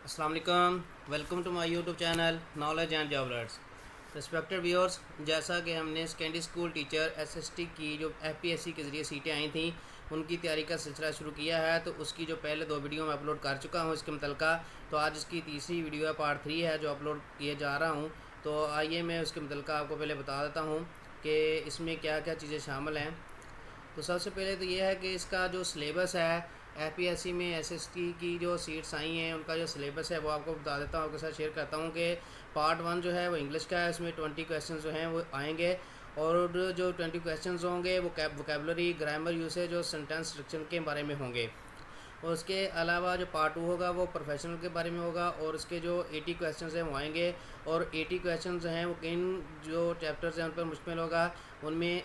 अस्सलाम वालेकुम। Welcome to my YouTube channel knowledge and job alerts. Respected viewers, जैसा कि हमने सेकेंडरी स्कूल टीचर एसएसटी की जो एफपीएससी के ज़रिए सीटें आई थी उनकी तैयारी का सिलसिला शुरू किया है। तो उसकी जो पहले दो वीडियो मैं अपलोड कर चुका हूँ इसके मुतल्लिका। तो आज इसकी तीसरी वीडियो है, पार्ट 3 है जो अपलोड किए जा रहा हूँ। तो आइए मैं उसके मुतल्लिका आपको पहले बता देता हूँ कि इसमें क्या क्या चीज़ें शामिल हैं। तो सबसे पहले तो ये है कि इसका जो सिलेबस है एफपीएससी में एसएसटी की जो सीट्स आई हैं उनका जो सिलेबस है वो आपको बता देता हूँ, आपके साथ शेयर करता हूँ कि पार्ट 1 जो है वो इंग्लिश का है। इसमें 20 क्वेश्चन जो हैं वो आएंगे और जो 20 क्वेश्चन होंगे वो वोकेबलरी, ग्रामर, यूसेज और सेंटेंस स्ट्रक्चर के बारे में होंगे। और उसके अलावा जो पार्ट 2 होगा वो प्रोफेशनल के बारे में होगा और उसके जो 80 क्वेश्चन हैं वो आएंगे। और 80 क्वेश्चन हैं वो किन जो चैप्टर्स हैं उन पर मुश्तमिल होगा। उनमें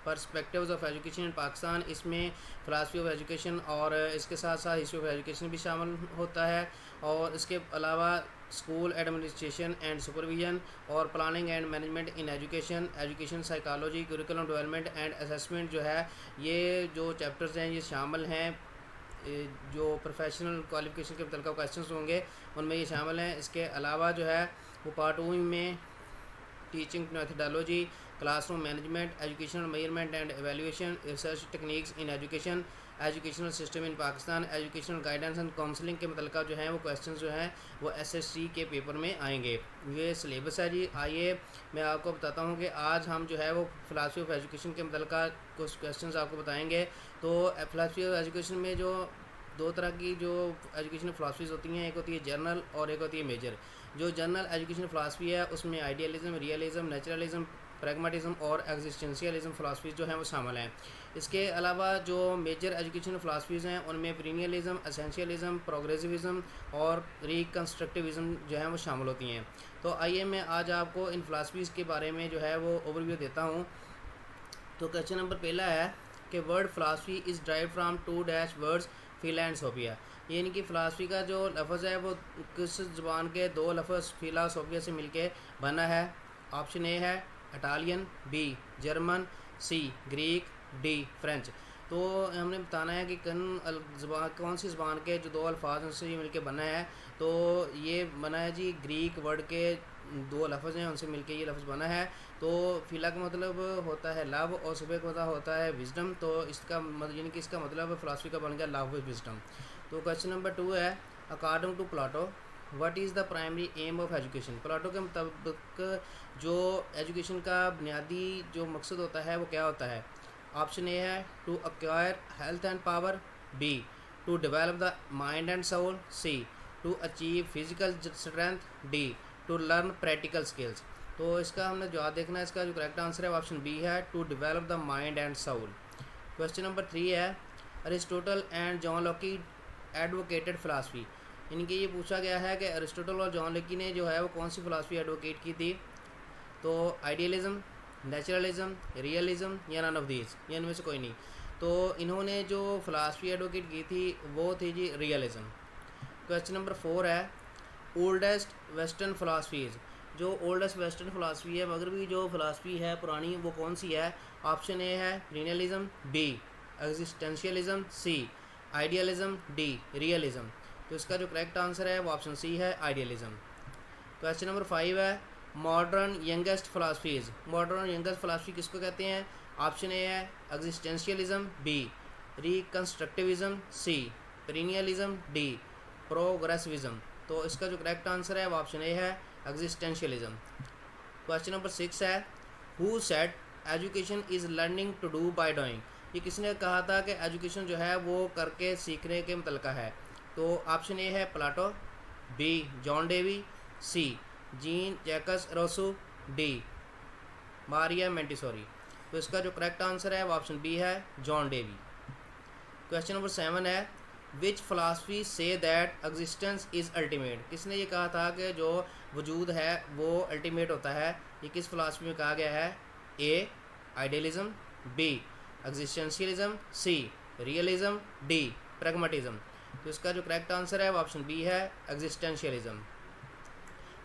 perspectives of education in Pakistan, इसमें फ़िलासफ़ी ऑफ एजुकेशन और इसके साथ साथ हिस्ट्री ऑफ एजुकेशन भी शामिल होता है। और इसके अलावा स्कूल एडमिनिस्ट्रेशन एंड सुपरविजन और planning and management in education, education psychology, curriculum development and assessment जो है, ये जो चैप्टर्स हैं ये शामिल हैं। जो प्रोफेशनल क्वालिफिकेशन के मतलब क्वेश्चन होंगे उनमें ये शामिल हैं। इसके अलावा जो है वो पार्ट 2 में teaching methodology, classroom management, educational measurement and evaluation, research techniques in education, educational system in Pakistan, educational guidance and counselling के मतलब जो हैं वो क्वेश्चन जो हैं वो एसएससी के पेपर में आएंगे। ये सिलेबस है जी। आइए मैं आपको बताता हूँ कि आज हम जो है वो फ़िलासफ़ी ऑफ एजुकेशन के मतलब कुछ क्वेश्चन आपको बताएँगे। तो फ़िलासफ़ी ऑफ एजुकेशन में जो दो तरह की जो एजुकेशन फ़िलासफ़ीज़ होती हैं, एक होती है जर्नल और एक होती है मेजर। जो जनरल एजुकेशन फ़िलासफ़ी है उसमें आइडियलिज़म, रियलिज़म, नेचुरलिज़म, प्रैग्मेटिज़म और एग्जिस्टेंशियलिज़म फ़िलासफ़ीज़ जो हैं वो शामिल हैं। इसके अलावा जो मेजर एजुकेशन फ़िलासफ़ीज़ हैं उनमें पीरियलिज़म, एसेंशियलिज़म, प्रोग्रेसिविज़म और रिकन्स्ट्रक्टिविज़म जो हैं वो शामिल होती हैं। तो आइए मैं आज आपको इन फ़िलासफ़ीज़ के बारे में जो है वो ओवरव्यू देता हूँ। तो क्वेश्चन नंबर पहला है कि word philosophy is derived from two dash words philosophia, यानी कि फ़िलासफ़ी का जो लफ्ज़ है वो किस ज़ुबान के दो लफ्ज़ फिलासफिया से मिलके बना है। ऑप्शन ए है इटालियन, बी जर्मन, सी ग्रीक, डी फ्रेंच। तो हमने बताना है कि कौन सी ज़बान के जो दो अल्फाज उनसे ये मिलके बना है। तो ये बना है जी ग्रीक वर्ड के दो लफ्ज़ हैं उनसे मिलके ये लफ्ज़ बना है। तो फ़िला का मतलब होता है लव और सुबह का होता है विजडम। तो इसका यानी कि इसका मतलब फ़िलासफ़ी का बन गया लव विद विजडम। तो क्वेश्चन नंबर 2 है according to Plato what is the primary aim of education. Plato के मुताबिक जो एजुकेशन का बुनियादी जो मकसद होता है वो क्या होता है। ऑप्शन ए है to acquire health and power, B to develop the mind and soul, C to achieve physical strength, D to learn practical skills. तो इसका हमने जवाब देखना है। इसका जो करेक्ट आंसर है ऑप्शन बी है to develop the mind and soul. Question number 3 है Aristotle and John Locke advocated philosophy, यानी कि ये पूछा गया है कि अरिस्टोटल और जॉन लॉकी ने जो है वो कौन सी फ़िलासफ़ी एडवोकेट की थी। तो आइडियलिज़म, नेचुरलिज़म, रियलिज़म या नन ऑफ दीज, या इनमें से कोई नहीं। तो इन्होंने जो फ़िलासफ़ी एडवोकेट की थी वो थी जी रियलिज़म। क्वेश्चन नंबर 4 है ओल्डेस्ट वेस्टर्न फ़िलासफ़ीज़, जो ओल्डेस्ट वेस्टर्न फ़िलासफ़ी है मगरबी जो फ़िलासफ़ी है पुरानी वो कौन सी है। ऑप्शन ए है प्रीनियलिज़म, बी एग्जिस्टेंशियलिज़म, सी आइडियलिज़म, डी रियलिज़म। तो इसका जो करेक्ट आंसर है वो ऑप्शन सी है आइडियलिज़म। क्वेश्चन नंबर 5 है modern youngest philosophies, modern youngest philosophy किसको कहते हैं। ऑप्शन ए है एग्जिस्टेंशियलिज़म, बी रिकन्स्ट्रक्टिविज़म, सी पेरिनियलिज़म, डी प्रोग्रेसिविज़म। तो इसका जो करेक्ट आंसर है वो ऑप्शन ए है एग्जिस्टेंशियलिज़म। क्वेश्चन नंबर 6 है who said education is learning to do by doing, ये किसने कहा था कि एजुकेशन जो है वो करके सीखने के मुतल्लिक़ है। तो ऑप्शन ए है Plato, B John Dewey, C Jean Jacques Rousseau, D Maria Montessori. तो इसका जो करेक्ट आंसर है वो ऑप्शन बी है जॉन डेवी। क्वेश्चन नंबर 7 है which philosophy says that existence is ultimate, किसने ये कहा था कि जो वजूद है वो अल्टीमेट होता है। ये किस फ़िलासफ़ी में कहा गया है। ए आइडियलिज़म, बी एग्जिस्टेंशियलिज़म, सी रियलिज़म, डी प्रैग्मेटिज़म। तो इसका जो करेक्ट आंसर है वो ऑप्शन बी है एग्जिस्टेंशियलिज़म।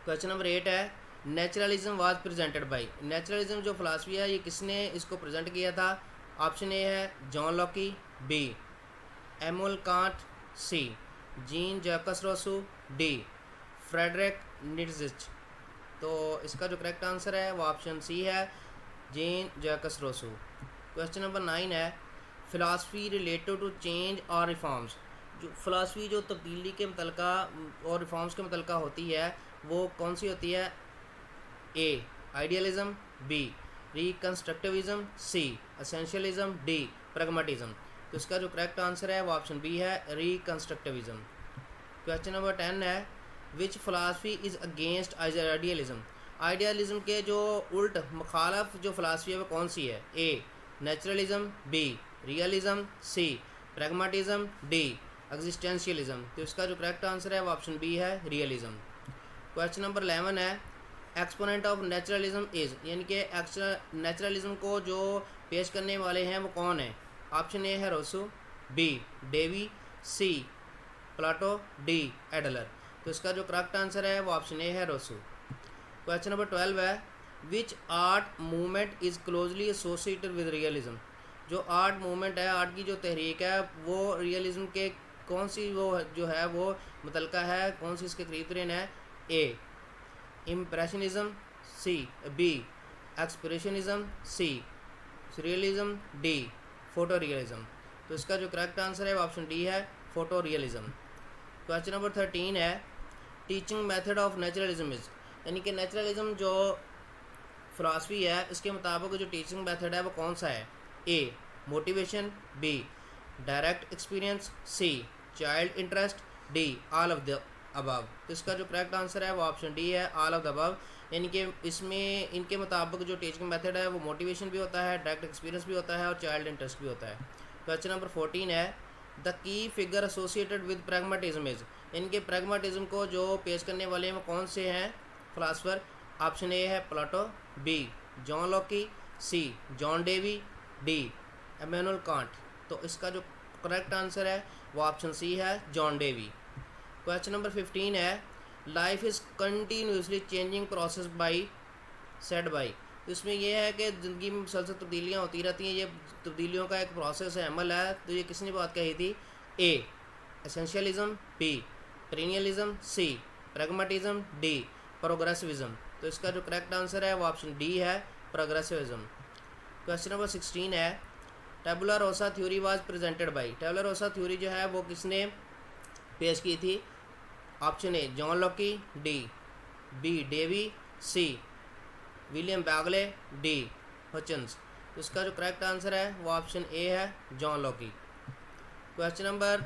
क्वेश्चन नंबर 8 है नेचुरलिज़म वाज प्रेजेंटेड बाई, नेचुरलिज़म जो फ़िलासफ़ी है ये किसने इसको प्रेजेंट किया था। ऑप्शन ए है John Locke, B Immanuel Kant, C Jean Jacques Rousseau, D Friedrich Nietzsche. तो इसका जो करेक्ट आंसर है वो ऑप्शन सी है, gene Jacques Rossouw. Question number 9 है, फ़िलासफ़ी रिलेटेड टू चेंज और रिफॉर्म्स। जो फ़िलासफ़ी जो तब्दीली के मुतलका और रिफॉर्म्स के मुतलका होती है वो कौन सी होती है? ए आइडियलिज़म, बी रिकन्स्ट्रक्टिविज़म, सी एसेंशियलिज़म, डी प्रैग्मेटिज़म। तो इसका जो करेक्ट आंसर है वो ऑप्शन बी है, रिकन्स्ट्रक्टिविज़म। क्वेश्चन नंबर 10 है, which philosophy is against idealism. Idealism के जो उल्ट मुखालफ जो फ़िलासफ़ी है वो कौन सी है? ए नेचुरलिज़म, बी रियलिज़म, सी प्रैग्मेटिज़म, डी एग्जिस्टेंशियलिज़म। तो इसका जो करेक्ट आंसर है वो ऑप्शन बी है, रियलिज़म। क्वेश्चन नंबर 11 है, एक्सपोनेंट ऑफ नेचुरलिज़म इज़, यानी कि नेचुरलिज़म को जो पेश करने वाले हैं वो कौन है? ऑप्शन ए है रोसू, बी डेवी, सी प्लाटो, डी एडलर। तो इसका जो करेक्ट आंसर है वो ऑप्शन ए है, रोसू। क्वेश्चन नंबर 12 है, विच art movement is closely associated with realism. जो आर्ट मूवमेंट है, आर्ट की जो तहरीक है वो रियलिज़म के कौन सी वो जो है वो मुतलका है, कौन सी इसके करीब तरीन है? ए इम्प्रेशनिज़म, सी बी एक्सप्रेशनिज़म, सी रियलिज़म, डी फोटो रियलिज़म। तो इसका जो करेक्ट आंसर है वो ऑप्शन डी है, फोटो रियलिज़म। क्वेश्चन नंबर 13 है, टीचिंग मेथड ऑफ नेचुरलिज़म इज़, यानी कि नेचुरलिज़म जो फ़िलासफ़ी है इसके मुताबिक जो टीचिंग मेथड है वो कौन सा है? A motivation, B direct experience, C child interest, D all of the above. तो इसका जो करेक्ट आंसर है वो ऑप्शन डी है, ऑल ऑफ द अबव। यानी कि इसमें इनके मुताबिक जो टीचिंग मेथड है वो मोटिवेशन भी होता है, डायरेक्ट एक्सपीरियंस भी होता है और चाइल्ड इंटरेस्ट भी होता है। क्वेश्चन नंबर 14 है, the key figure associated with pragmatism is, इनके प्रैग्मेटिज्म को जो पेश करने वाले हैं वो कौन से हैं फ़िलासफ़र? ऑप्शन ए है Plato, B John Locke, C John Dewey, D Immanuel Kant. तो इसका जो करेक्ट आंसर है वो ऑप्शन सी है, जॉन डेवी। क्वेश्चन नंबर 15 है, life is continuously changing process by said by. तो इसमें यह है कि ज़िंदगी में मुसलसल तब्दीलियाँ होती रहती हैं, ये तब्दीलियों का एक प्रोसेस है, अमल है। तो ये किसने बात कही थी? ए एसेंशियलिज़म, बी पेरिनियलिज़म, सी प्रैग्मेटिज़म, डी प्रोग्रेसिविज़म। तो इसका जो करेक्ट आंसर है वो ऑप्शन डी है, प्रोग्रेसिविज़म। क्वेश्चन नंबर 16 है, tabula rasa theory was presented by. Tabula rasa theory जो है वो किसने पेश की थी? Option A John Locke, D B Dewey, C William Bagley, D Hutchins. तो इसका जो करेक्ट आंसर है वो ऑप्शन ए है, जॉन लॉकी। क्वेश्चन नंबर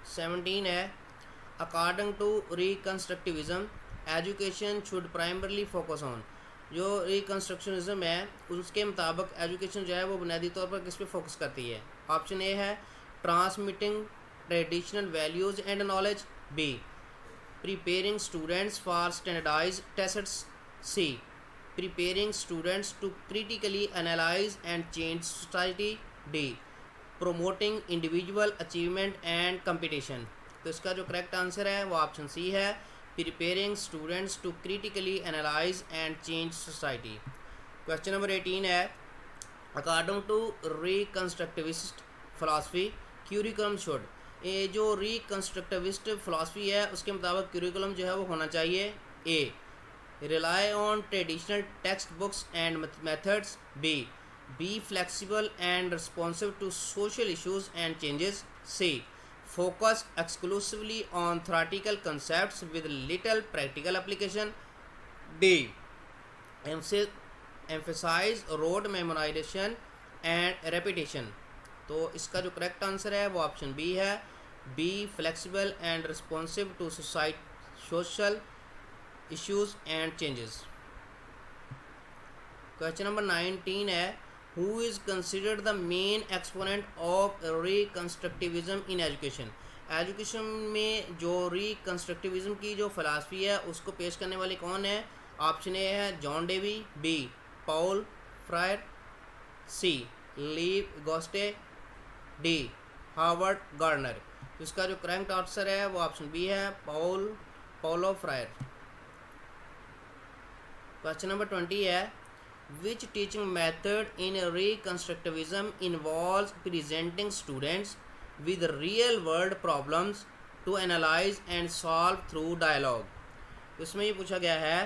17 है, according to reconstructivism education should primarily focus on. जो रिकन्स्ट्रक्शनिज़म है उसके मुताबिक एजुकेशन जो है वो बुनियादी तौर पर किस पे फोकस करती है? ऑप्शन ए है transmitting traditional values and knowledge, B preparing students for standardised tests, C preparing students to critically analyse and change society, D promoting individual achievement and competition. तो इसका जो करेक्ट आंसर है वो option C है, preparing students to critically analyse and change society. Question number 18 है, according to reconstructivist philosophy curriculum should. ये जो रिकन्स्ट्रक्टिविस्ट philosophy है उसके मुताबिक क्यूरिकुलम जो है वो होना चाहिए A rely on traditional text books and methods, B flexible and responsive to social issues and changes, C focus exclusively on theoretical concepts with little practical application, D emphasize rote memorization and repetition। तो इसका जो correct answer है वो option B है, B flexible and responsive to social issues and changes. Question number 19 है, who is considered the main exponent of reconstructivism in education। Education में जो रिकन्स्ट्रक्टिविज़म की जो फ़िलासफ़ी है उसको पेश करने वाले कौन है? ऑप्शन ए है John Dewey, B Paul Freire, C Lev Vygotsky, D Howard Gardner. तो इसका जो करेक्ट आंसर है वो ऑप्शन बी है, पॉलो फ्रायर। क्वेश्चन नंबर 20 है, which teaching method in reconstructivism involves presenting students with real world problems, to analyse and solve through dialogue. इसमें ये पूछा गया है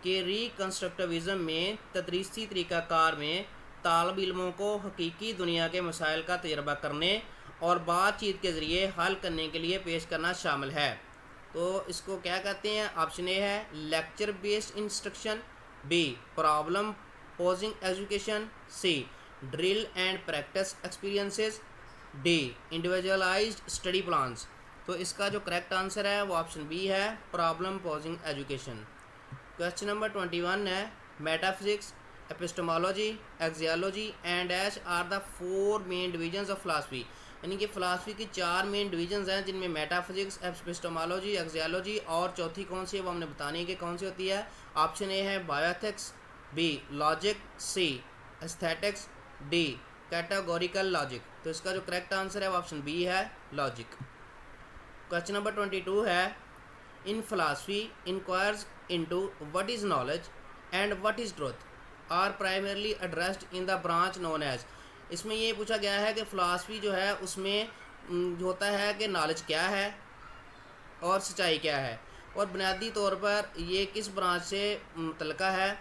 कि रिकन्स्ट्रक्टिविज़म में तदरीसी तरीक़ाकार में तालिब इल्मों को हकीकी दुनिया के मसाइल का तजर्बा करने और बातचीत के ज़रिए हल करने के लिए पेश करना शामिल है। तो इसको क्या कहते हैं? ऑप्शन ए है lecture based instruction, B problem posing education, C drill and practice experiences, D individualised study plans. तो इसका जो करेक्ट आंसर है वो ऑप्शन बी है, problem posing education. Question number 21 है metaphysics, epistemology, axiology and H are the 4 main divisions of philosophy. यानी कि philosophy की 4 मेन डिवीजन्स हैं जिनमें मेटाफिजिक्स, एपिस्टेमोलॉजी, एक्सियोलॉजी और चौथी कौन सी है वो हमने बतानी है कि कौन सी होती है। ऑप्शन ए है bioethics, B logic, C aesthetics, D categorical logic. तो इसका जो करेक्ट आंसर है वो ऑप्शन बी है, लॉजिक। क्वेश्चन नंबर 22 है in philosophy inquires into what is knowledge and what is truth are primarily addressed in the branch known as. इसमें ये पूछा गया है कि फ़िलासफ़ी जो है उसमें जो होता है कि नॉलेज क्या है और सच्चाई क्या है, और बुनियादी तौर पर ये किस ब्रांच से मुतल्लिका है।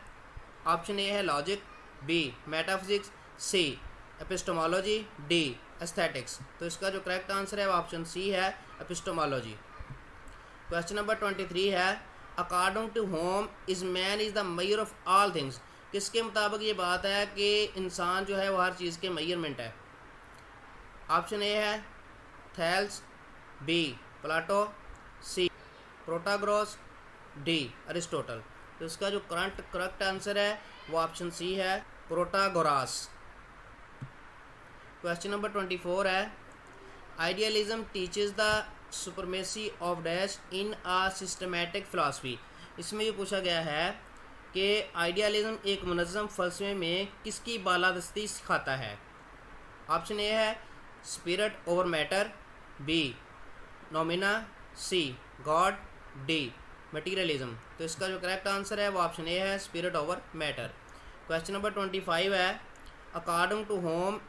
ऑप्शन ए है लॉजिक, बी मेटाफिजिक्स, सी एपिस्टेमोलॉजी, डी एस्थेटिक्स। तो इसका जो करेक्ट आंसर है वो ऑप्शन सी है, एपिस्टेमोलॉजी। क्वेश्चन नंबर 23 है according to Home is man is the measure of all things. किसके मुताबिक ये बात है कि इंसान जो है वो हर चीज़ के मेजरमेंट है। ऑप्शन ए है थैल्स, बी प्लाटो, सी प्रोटागोरस, डी अरिस्टोटल। तो इसका जो करेक्ट आंसर है वो ऑप्शन सी है, प्रोटागोरस। क्वेश्चन नंबर 24 है idealism teaches the supremacy of dash in a systematic philosophy. इसमें ये पूछा गया है कि आइडियलिज्म एक मुनज़्ज़म फ़लसफ़े में किसकी बालादस्ती सिखाता है। ऑप्शन ए है स्पिरिट ओवर मैटर, बी नोमिना, सी गॉड, डी मटीरियलिज्म। तो इसका जो करेक्ट आंसर है वो ऑप्शन ए है, spirit over matter. Question number 25 है according to Home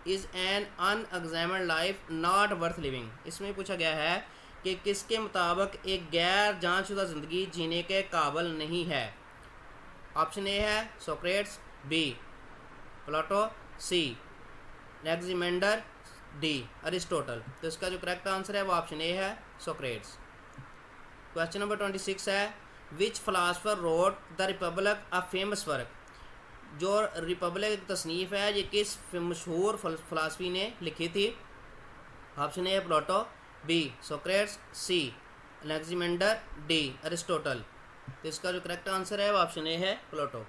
is an unexamined life not worth living. इसमें पूछा गया है कि किसके मुताबिक एक गैर जांचशुदा ज़िंदगी जीने के काबिल नहीं है। ऑप्शन ए है सोक्रेट्स, बी प्लाटो, सी एनेक्सिमेंडर, डी अरिस्टोटल। तो इसका जो करेक्ट आंसर है वो ऑप्शन ए है, सोक्रेट्स। क्वेश्चन नंबर 26 है which philosopher wrote the Republic a famous work. जो रिपब्लिक एक तसनीफ़ है ये किस मशहूर फ़िलासफ़ी ने लिखी थी। ऑप्शन ए है प्लाटो, बी सोक्रेट्स, सी एनेक्सिमेंडर, डी अरिस्टोटल। तो इसका जो करेक्ट आंसर है वो ऑप्शन ए है, प्लाटो।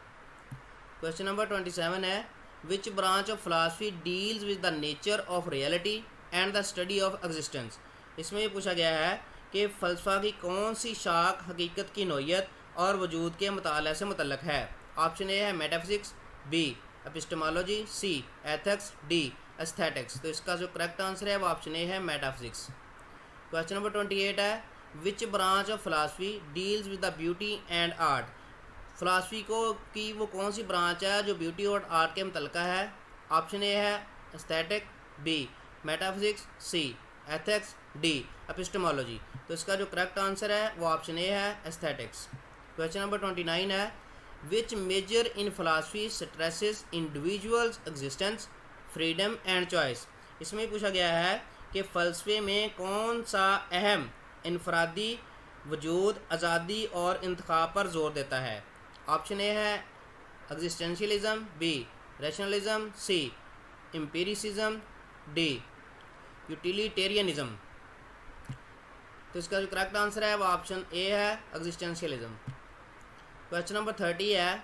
क्वेश्चन नंबर 27 है which branch of philosophy deals with the nature of reality and the study of existence. इसमें ये पूछा गया है कि फ़लसफ़ा की कौन सी शाख हकीकत की नौइयत और वजूद के मुताले से मुतल्लक है। ऑप्शन ए है मेटाफिजिक्स, बी एपिस्टेमोलॉजी, सी एथिक्स, डी एस्थेटिक्स। तो इसका जो करेक्ट आंसर है वो ऑप्शन ए है, मेटाफिजिक्स। क्वेश्चन नंबर 28 है which branch of philosophy deals with the beauty and art. Philosophy को की वो कौन सी ब्रांच है जो ब्यूटी और आर्ट के मुतल्लिका है। ऑप्शन ए है एस्थेटिक, बी मेटाफिजिक्स, सी एथिक्स, डी एपिस्टेमोलॉजी। तो इसका जो करेक्ट आंसर है वो ऑप्शन ए है, एस्थेटिक्स। क्वेश्चन नंबर 29 है which major in philosophy stresses individuals existence, freedom and choice. इसमें पूछा गया है कि फ़लसफ़े में कौन सा अहम इनफरादी वजूद, आज़ादी और इंतखाब पर जोर देता है। ऑप्शन ए है एग्जिस्टेंशियलिज्म, बी रैशनलिज्म, सी एम्पिरिसिज्म, डी यूटिलिटेरियनिज्म। तो इसका जो करेक्ट आंसर है वो ऑप्शन ए है, एग्जिस्टेंशियलिज्म। क्वेश्चन नंबर 30 है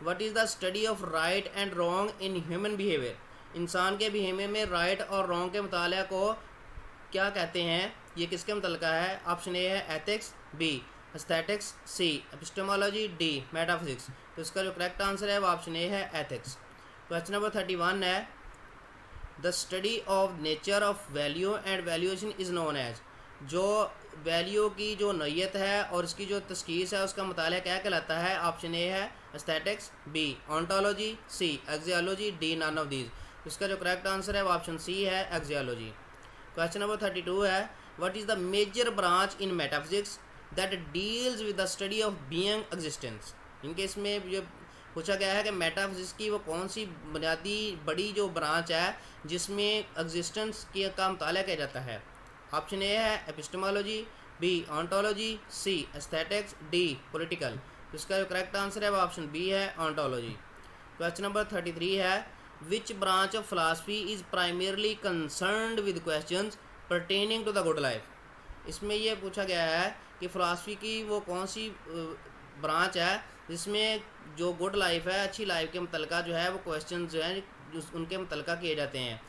what is the study of right and wrong in human behaviour. इंसान के बिहेवियर में राइट और रॉन्ग के मुताले को क्या कहते हैं, ये किसके मुतल्लिका है। ऑप्शन ए है एथिक्स, बी एस्थेटिक्स, सी एपिस्टेमोलॉजी, डी मेटाफिजिक्स। तो इसका जो करेक्ट आंसर है वो ऑप्शन ए है, एथिक्स। क्वेश्चन नंबर 31 है the study of nature of value and valuation is known as. जो वैल्यू की जो नौइयत है और इसकी जो तशख़ीस है उसका मुताला क्या कहलाता है। ऑप्शन ए है aesthetics, B ontology, C axiology, D none of these. इसका जो करेक्ट आंसर है वो ऑप्शन सी है, एक्सियोलॉजी। क्वेश्चन नंबर 32 है what is the major branch in metaphysics that deals with the study of being existence. इनके इसमें जो पूछा गया है कि मेटाफिजिक्स की वो कौन सी बुनियादी बड़ी जो ब्रांच है जिसमें एग्जिस्टेंस का मुताला किया जाता है। ऑप्शन ए है epistemology, B ontology, C aesthetics, D political. तो इसका जो करेक्ट आंसर है वो ऑप्शन बी है ऑन्टोलॉजी। क्वेश्चन नंबर 33 है which branch of philosophy is primarily concerned with questions pertaining to the good life. इसमें यह पूछा गया है कि फ़िलासफ़ी की वो कौन सी ब्रांच है जिसमें जो गुड लाइफ है, अच्छी लाइफ के मुतल्लिक़ा जो है वो क्वेश्चन जो हैं उनके मुतल्लिक़ा किए जाते हैं।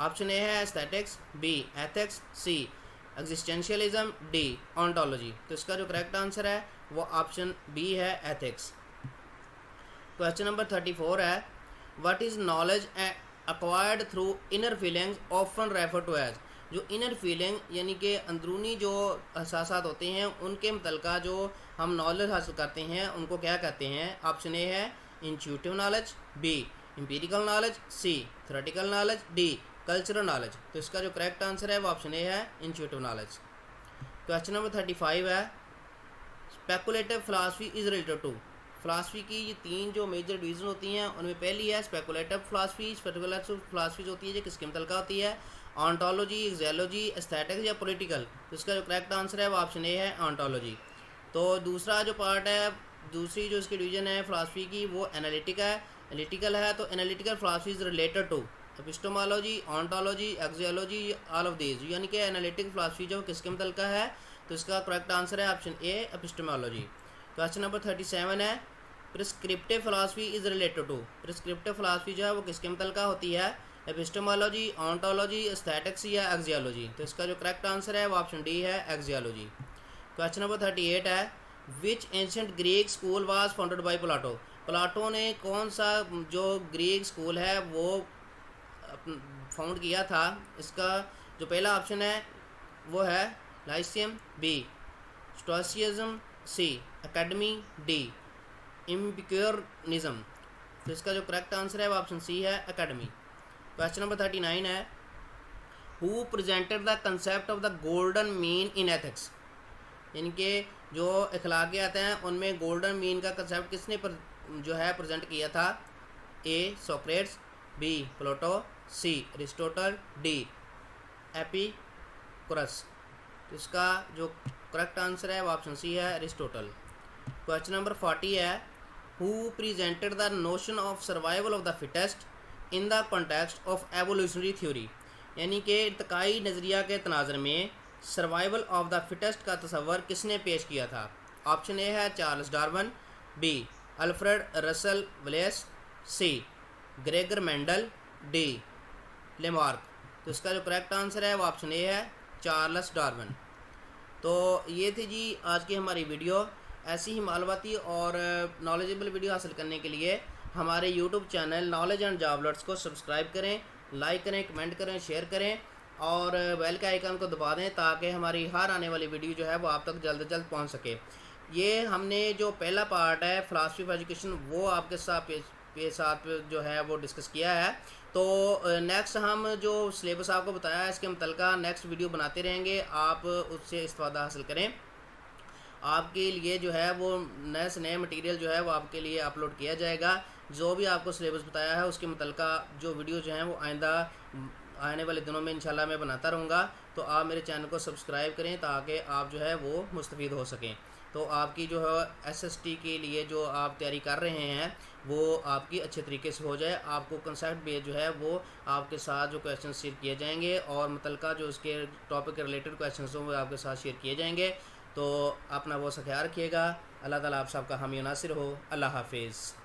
ऑप्शन ए है aesthetics, B ethics, C existentialism, D ontology. तो इसका जो करेक्ट आंसर है वो ऑप्शन बी है एथिक्स। क्वेश्चन नंबर 34 है what is knowledge acquired through inner feelings often refer to as. जो इनर फीलिंग यानी कि अंदरूनी जो एहसासात होते हैं उनके मुतल्लिक़ा जो हम नॉलेज हासिल करते हैं उनको क्या कहते हैं। ऑप्शन ए है intuitive knowledge, B empirical knowledge, C theoretical knowledge, D cultural knowledge. तो इसका जो करेक्ट आंसर है वो ऑप्शन ए है इंट्यूटिव नॉलेज। क्वेश्चन नंबर 35 है speculative philosophy is related to. Philosophy की ये तीन जो मेजर डिवीज़न होती हैं उनमें पहली है स्पेकुलेटिव फिलासफी। स्पेकुलेटिव फिलासफी जो होती है जो किसके मुतल्लिक़ा होती है, ऑन्टोलॉजी, एक्सियोलॉजी, एस्थेटिक्स या पॉलिटिकल। तो इसका जो करेक्ट आंसर है वो ऑप्शन ए है ऑन्टोलॉजी। तो दूसरा जो पार्ट है, दूसरी जो इसकी डिवीज़न है फिलासफी की वो एनालिटिकल है। तो analytical philosophy is related to epistemology, ontology, axiology, all of these. यानी कि एनालिटिकल फिलासफी जो किसके मुतल्लिक़ा है, तो इसका करेक्ट आंसर है option A epistemology. Question number 37 है prescriptive philosophy is related to. Prescriptive philosophy जो है वो किसके मुतल्लिक़ा होती है, एपिस्टेमोलॉजी, ऑन्टोलॉजी, एस्थेटिक्स या एक्सियोलॉजी। तो इसका जो करेक्ट आंसर है वो ऑप्शन डी है एक्सियोलॉजी। क्वेश्चन नंबर 38 है which ancient Greek school was founded by Plato. Plato ने कौन सा जो ग्रीक स्कूल है वो फाउंड किया था। इसका जो पहला ऑप्शन है वो है लाइसियम, बी स्टोइसिज्म, सी एकेडमी, डी एपिक्यूरियनिज्म। तो इसका जो करेक्ट आंसर है वो ऑप्शन सी है एकेडमी। क्वेश्चन नंबर 39 है who presented the concept of the golden mean in ethics. यानी कि जो अखलाकियात हैं उनमें गोल्डन मीन का कंसेप्ट किसने जो है प्रेजेंट किया था। ए सोक्रेट्स, बी प्लेटो, सी अरिस्टोटल, डी एपिकुरस। तो इसका जो करेक्ट आंसर है वो ऑप्शन सी है अरिस्टोटल। क्वेश्चन नंबर 40 है who presented the notion of survival of the fittest in the context of evolutionary theory. यानी कि इर्तिकाई नज़रिया के तनाज़र में सर्वाइवल ऑफ द फिटेस्ट का तस्वर किसने पेश किया था। ऑप्शन ए है Charles Darwin, B Alfred Russel Wallace, C Gregor Mendel, D Lamarck. तो इसका जो करेक्ट आंसर है वो ऑप्शन ए है चार्ल्स डार्विन। तो ये थी जी आज की हमारी वीडियो। ऐसी ही मालूमाती और नॉलेजेबल वीडियो हासिल करने के लिए हमारे YouTube channel knowledge and job alerts को सब्सक्राइब करें, लाइक करें, कमेंट करें, शेयर करें और बेल के आइकन को दबा दें ताकि हमारी हर आने वाली वीडियो जो है वो आप तक जल्द से जल्द पहुंच सके। ये हमने जो पहला पार्ट है फिलासफी ऑफ एजुकेशन वो आपके साथ जो है वो डिस्कस किया है। तो नेक्स्ट हम जो सिलेबस आपको बताया है इसके मुतल्लिक़ा नेक्स्ट वीडियो बनाते रहेंगे, आप उससे इस्तेफ़ादा हासिल करें। आपके लिए जो है वो नए से नए मटेरियल जो है वो आपके लिए अपलोड किया जाएगा। जो भी आपको सिलेबस बताया है उसके मुतल्लिक़ा जो वीडियो जो हैं वो आइंदा आने वाले दिनों में इंशाल्लाह मैं बनाता रहूँगा। तो आप मेरे चैनल को सब्सक्राइब करें ताकि आप जो है वो मुस्तफ़ीद हो सकें। तो आपकी जो है SST के लिए जो आप तैयारी कर रहे हैं वो आपकी अच्छे तरीके से हो जाए। आपको कंसेप्ट बेस जो है वो आपके साथ जो क्वेश्चन शेयर किए जाएंगे और मुतल्लिक़ा जो उसके टॉपिक के रिलेटेड क्वेश्चन हों वो आपके साथ शेयर किए जाएंगे। तो अपना बहुत सा ख्याल रखिएगा। अल्लाह ताला आप सबका हामी नासिर हो। अल्लाह हाफिज़।